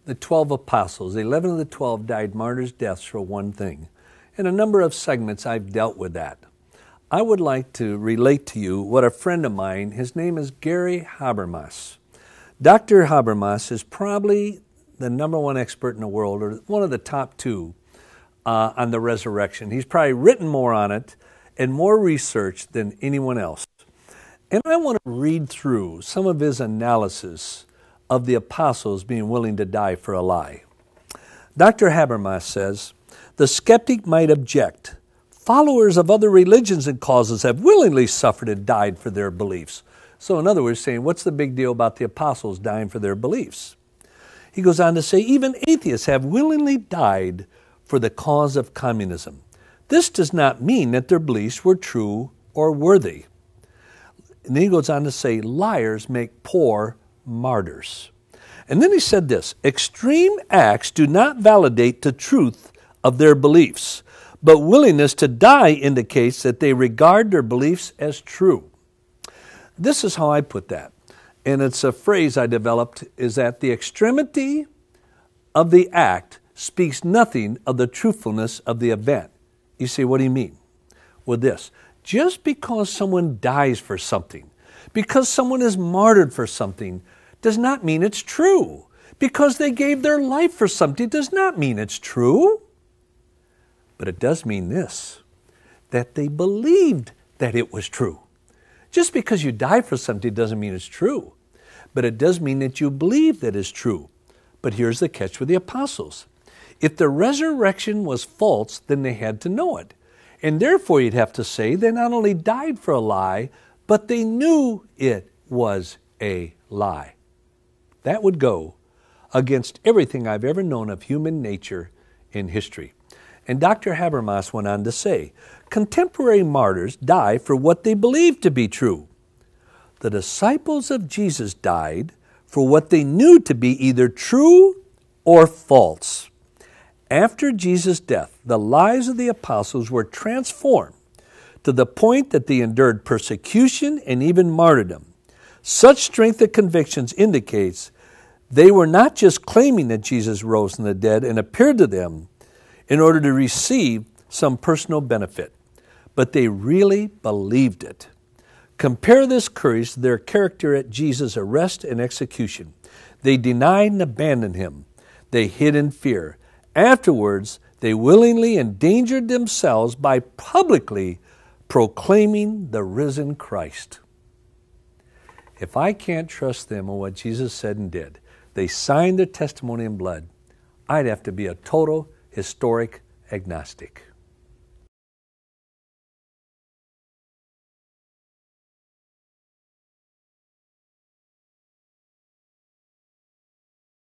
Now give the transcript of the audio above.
the 12 apostles. 11 of the 12 died martyrs' deaths for one thing. In a number of segments, I've dealt with that. I would like to relate to you what a friend of mine, his name is Gary Habermas. Dr. Habermas is probably the number one expert in the world, or one of the top two, on the resurrection. He's probably written more on it and more research than anyone else. And I want to read through some of his analysis of the apostles being willing to die for a lie. Dr. Habermas says, the skeptic might object. Followers of other religions and causes have willingly suffered and died for their beliefs. So in other words, saying, what's the big deal about the apostles dying for their beliefs? He goes on to say, even atheists have willingly died for the cause of communism. This does not mean that their beliefs were true or worthy. And then he goes on to say, liars make poor martyrs. And then he said this, extreme acts do not validate the truth of their beliefs, but willingness to die indicates that they regard their beliefs as true. This is how I put that. And it's a phrase I developed, is that the extremity of the act speaks nothing of the truthfulness of the event. You say, what do you mean? With this, just because someone dies for something, because someone is martyred for something, does not mean it's true. Because they gave their life for something does not mean it's true. But it does mean this, that they believed that it was true. Just because you die for something doesn't mean it's true. But it does mean that you believe that it's true. But here's the catch with the apostles. If the resurrection was false, then they had to know it. And therefore you'd have to say they not only died for a lie, but they knew it was a lie. That would go against everything I've ever known of human nature in history. And Dr. Habermas went on to say, contemporary martyrs die for what they believe to be true. The disciples of Jesus died for what they knew to be either true or false. After Jesus' death, the lives of the apostles were transformed to the point that they endured persecution and even martyrdom. Such strength of convictions indicates they were not just claiming that Jesus rose from the dead and appeared to them in order to receive some personal benefit, but they really believed it. Compare this courage to their character at Jesus' arrest and execution. They denied and abandoned him. They hid in fear. Afterwards, they willingly endangered themselves by publicly proclaiming the risen Christ. If I can't trust them on what Jesus said and did, they signed their testimony in blood, I'd have to be a total historic agnostic.